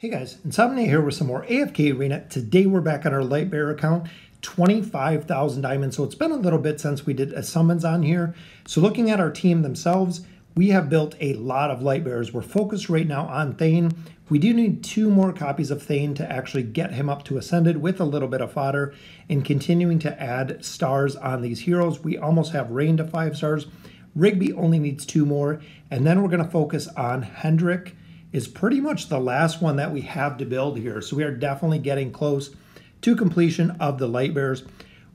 Hey guys, Insomnia here with some more AFK Arena. Today we're back on our Lightbearer account, 25,000 diamonds. So it's been a little bit since we did a summons on here. So looking at our team themselves, we have built a lot of Lightbearers. We're focused right now on Thane. We do need 2 more copies of Thane to actually get him up to Ascended with a little bit of fodder and continuing to add stars on these heroes. We almost have Rain to 5 stars. Rigby only needs 2 more. And then we're going to focus on Hendrik. Is pretty much the last one that we have to build here. So we are definitely getting close to completion of the Lightbearers.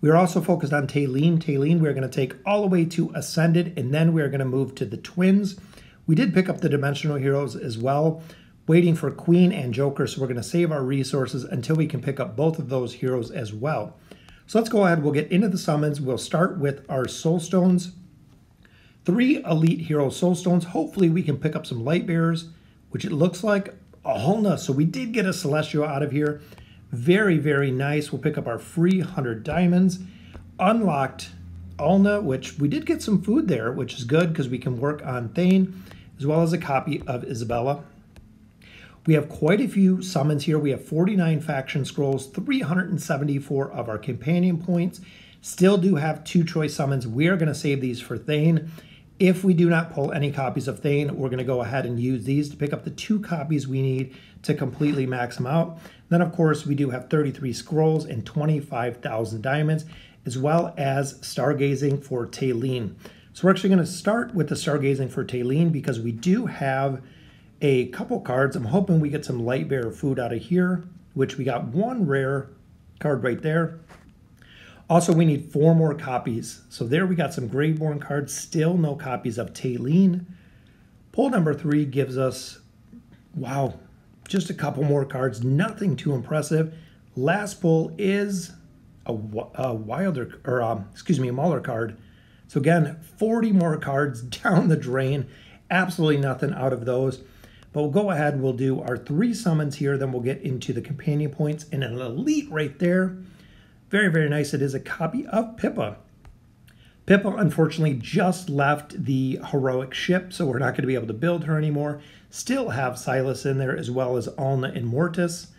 We are also focused on Taylene. Taylene we're going to take all the way to Ascended, and then we're going to move to the Twins. We did pick up the Dimensional Heroes as well, waiting for Queen and Joker, so we're going to save our resources until we can pick up both of those heroes as well. So let's go ahead, we'll get into the summons. We'll start with our Soul Stones. 3 Elite Hero Soul Stones. Hopefully we can pick up some Lightbearers, which it looks like Alna. So we did get a Celestial out of here. Very, very nice. We'll pick up our free 100 diamonds. Unlocked Alna, which we did get some food there, which is good because we can work on Thane, as well as a copy of Isabella. We have quite a few summons here. We have 49 faction scrolls, 374 of our companion points. Still do have 2 choice summons. We are going to save these for Thane. If we do not pull any copies of Thane, we're going to go ahead and use these to pick up the 2 copies we need to completely max them out. Then, of course, we do have 33 scrolls and 25,000 diamonds, as well as Stargazing for Taylene. So we're actually going to start with the Stargazing for Taylene because we do have a couple cards. I'm hoping we get some Lightbearer food out of here, which we got 1 rare card right there. Also, we need 4 more copies. So there we got some Graveborn cards, still no copies of Taylene. Pull number 3 gives us, wow, just a couple more cards, nothing too impressive. Last pull is a Mauler card. So again, 40 more cards down the drain, absolutely nothing out of those. But we'll go ahead, we'll do our 3 summons here, then we'll get into the companion points and an elite right there. Very, very nice. It is a copy of Pippa. Pippa, unfortunately, just left the heroic ship, so we're not going to be able to build her anymore. Still have Silas in there, as well as Alna and Mortis.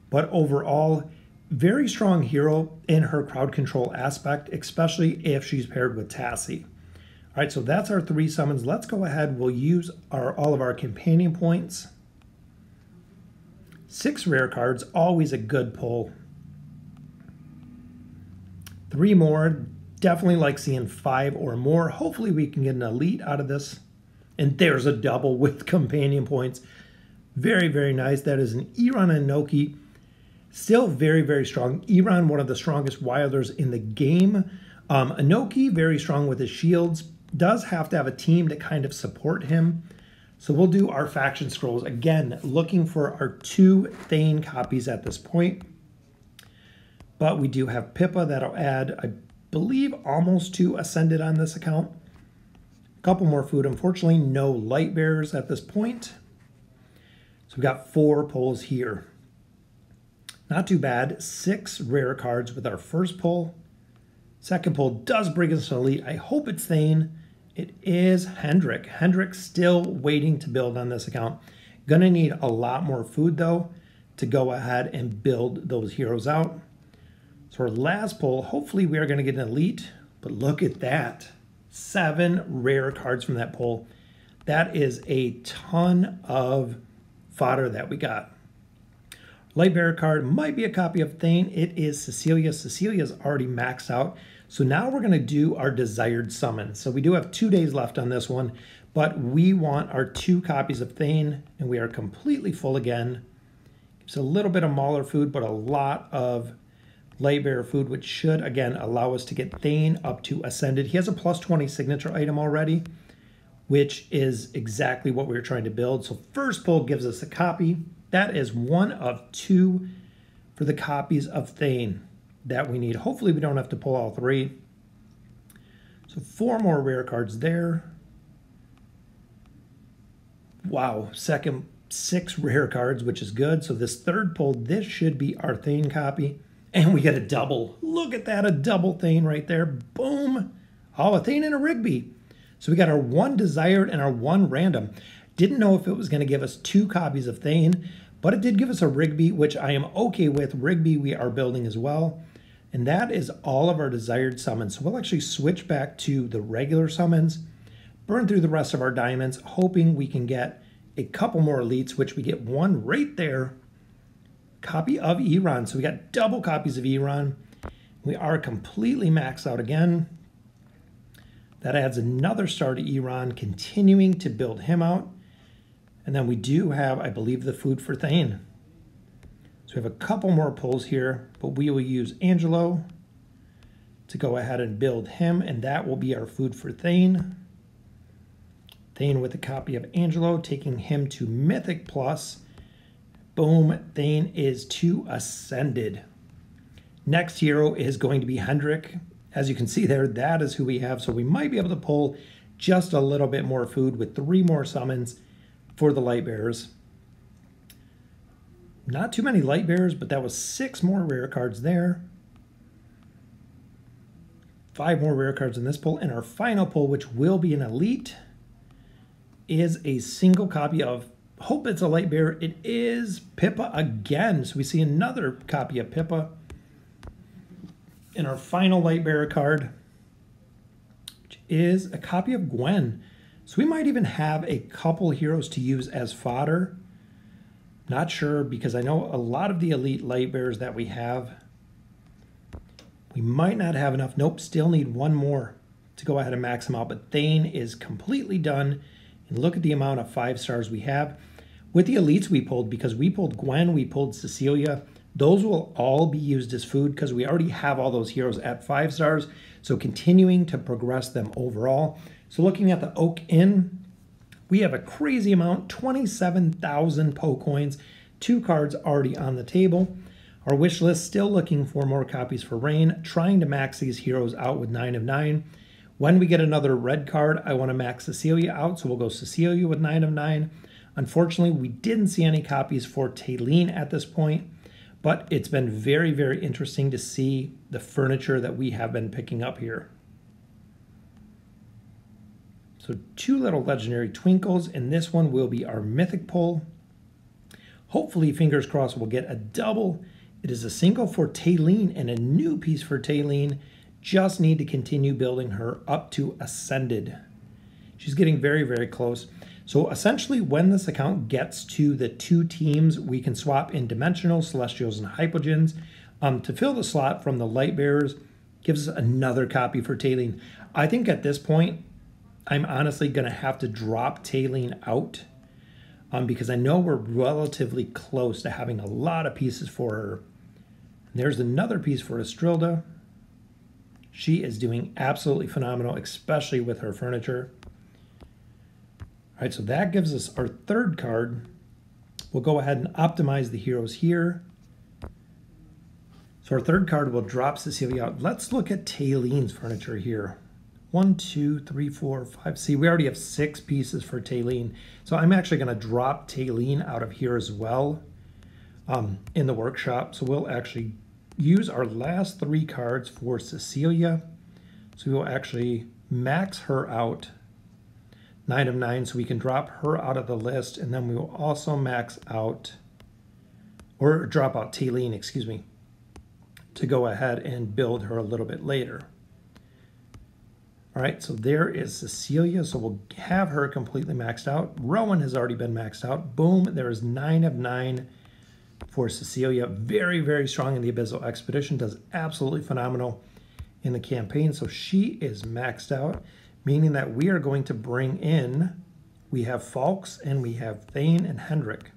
But overall, very strong hero in her crowd control aspect, especially if she's paired with Tassie. All right, so that's our 3 summons. Let's go ahead. We'll use all of our companion points. 6 rare cards, always a good pull. 3 more, definitely like seeing 5 or more. Hopefully we can get an elite out of this. And there's a double with companion points. Very, very nice. That is an Iran and Noki. Still very, very strong. Iran, one of the strongest wilders in the game. Anoki, very strong with his shields. Does have to have a team to kind of support him. So we'll do our faction scrolls. Again, looking for our 2 Thane copies at this point. But we do have Pippa that'll add, I believe, almost to Ascended on this account. A couple more food. Unfortunately, no Lightbearers at this point. So we've got 4 pulls here. Not too bad. 6 rare cards with our first pull. Second pull does bring us an elite. I hope it's Thane. It is Hendrik. Hendrik still waiting to build on this account. Gonna need a lot more food, though, to go ahead and build those heroes out. So our last pull, hopefully we are going to get an elite, but look at that. 7 rare cards from that pull. That is a ton of fodder that we got. Lightbearer card might be a copy of Thane. It is Cecilia. Cecilia's already maxed out. So now we're going to do our desired summon. So we do have 2 days left on this one, but we want our 2 copies of Thane, and we are completely full again. It's a little bit of Mauler food, but a lot of Lightbearer food, which should, again, allow us to get Thane up to Ascended. He has a plus 20 signature item already, which is exactly what we were trying to build. So first pull gives us a copy. That is 1 of 2 for the copies of Thane that we need. Hopefully we don't have to pull all 3. So 4 more rare cards there. Wow, second 6 rare cards, which is good. So this third pull, this should be our Thane copy. And we get a double. Look at that, a double Thane right there. Boom. Oh, a Thane and a Rigby. So we got our 1 desired and our 1 random. Didn't know if it was going to give us 2 copies of Thane, But it did give us a Rigby, which I am okay with. Rigby we are building as well. And that is all of our desired summons. So we'll actually switch back to the regular summons, burn through the rest of our diamonds, hoping we can get a couple more elites, which we get one right there. Copy of Iran. So we got double copies of Iran. We are completely maxed out again. That adds another star to Iran, continuing to build him out. And then we do have, I believe, the food for Thane. So we have a couple more pulls here, but we will use Angelo to go ahead and build him, and that will be our food for Thane. Thane with a copy of Angelo, taking him to Mythic Plus. Boom, Thane is to Ascended. Next hero is going to be Hendrik. As you can see there, that is who we have, so we might be able to pull just a little bit more food with 3 more summons for the Lightbearers. Not too many Lightbearers, but that was 6 more rare cards there. 5 more rare cards in this pull, and our final pull, which will be an elite, is a single copy of, hope it's a Lightbearer. It is Pippa again, so we see another copy of Pippa. And our final Lightbearer card, which is a copy of Gwen. So we might even have a couple heroes to use as fodder. Not sure, because I know a lot of the elite Lightbearers that we have, we might not have enough. Nope, still need 1 more to go ahead and max them out. But Thane is completely done. And look at the amount of 5 stars we have. With the elites we pulled, because we pulled Gwen, we pulled Cecilia, those will all be used as food because we already have all those heroes at 5 stars. So continuing to progress them overall. So looking at the Oak Inn, we have a crazy amount, 27,000 Poe coins, 2 cards already on the table. Our wish list still looking for more copies for Rain, trying to max these heroes out with 9 of 9. When we get another red card, I want to max Cecilia out, so we'll go Cecilia with 9 of 9. Unfortunately, we didn't see any copies for Taylene at this point, but it's been very, very interesting to see the furniture that we have been picking up here. So 2 little legendary twinkles, and this one will be our mythic pull. Hopefully, fingers crossed, we'll get a double. It is a single for Taylene and a new piece for Taylene. Just need to continue building her up to Ascended. She's getting very, very close. So essentially, when this account gets to the 2 teams, we can swap in Dimensional, Celestials, and Hypogens to fill the slot from the Lightbearers. Gives us another copy for Taylene. I think at this point, I'm honestly going to have to drop Taylene out because I know we're relatively close to having a lot of pieces for her. There's another piece for Estrilda. She is doing absolutely phenomenal, especially with her furniture. All right, so that gives us our 3rd card. We'll go ahead and optimize the heroes here. So our 3rd card will drop Cecilia out. Let's look at Taylene's furniture here. 1, 2, 3, 4, 5. See, we already have 6 pieces for Taylene. So I'm actually going to drop Taylene out of here as well in the workshop. So we'll actually use our last 3 cards for Cecilia. So we will actually max her out 9 of 9, so we can drop her out of the list. And then we will also max out, or drop out Taylene, excuse me, to go ahead and build her a little bit later. All right, so there is Cecilia. So we'll have her completely maxed out. Rowan has already been maxed out. Boom, there is 9 of 9 for Cecilia. Very, very strong in the Abyssal Expedition. Does absolutely phenomenal in the campaign. So she is maxed out, meaning that we are going to bring in, we have Falks and we have Thane and Hendrik.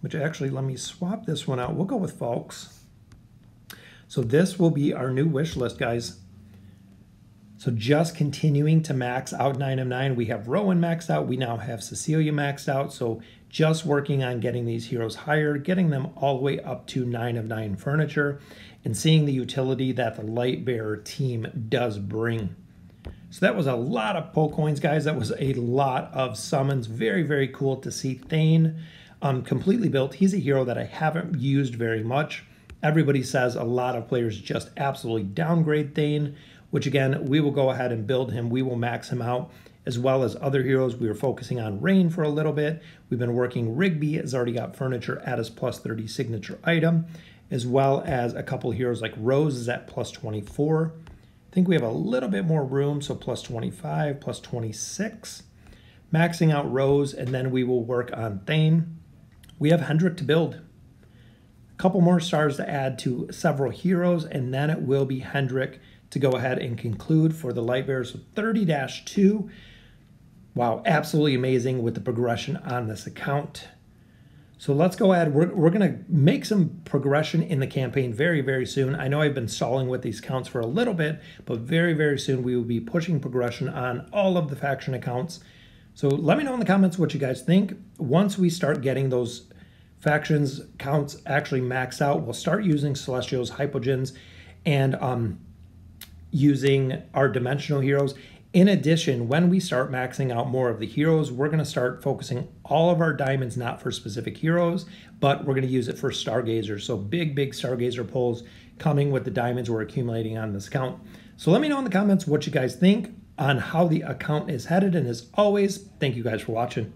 Which actually, let me swap this one out. We'll go with Falks. So this will be our new wish list, guys. So just continuing to max out 9 of 9. We have Rowan maxed out. We now have Cecilia maxed out. So just working on getting these heroes higher, getting them all the way up to 9 of 9 furniture, and seeing the utility that the Lightbearer team does bring. So that was a lot of Poe coins, guys. That was a lot of summons. Very, very cool to see Thane completely built. He's a hero that I haven't used very much. Everybody says a lot of players just absolutely downgrade Thane which again, we will go ahead and build him. We will max him out, as well as other heroes. We were focusing on Rain for a little bit. We've been working Rigby, has already got furniture at his plus 30 signature item, as well as a couple heroes like Rose is at plus 24. I think we have a little bit more room, so plus 25, plus 26. Maxing out Rose, and then we will work on Thane. We have Hendrik to build. A couple more stars to add to several heroes, and then it will be Hendrik to go ahead and conclude for the Lightbearer. So 30-2. Wow, absolutely amazing with the progression on this account. So let's go ahead. We're going to make some progression in the campaign very, very soon. I know I've been stalling with these accounts for a little bit, but very, very soon we will be pushing progression on all of the faction accounts. So let me know in the comments what you guys think. Once we start getting those factions counts actually maxed out, we'll start using Celestials, Hypogens, and using our dimensional heroes. In addition, when we start maxing out more of the heroes, we're going to start focusing all of our diamonds not for specific heroes, but we're going to use it for Stargazers. So big Stargazer pulls coming with the diamonds we're accumulating on this account. So let me know in the comments what you guys think on how the account is headed. And as always, thank you guys for watching.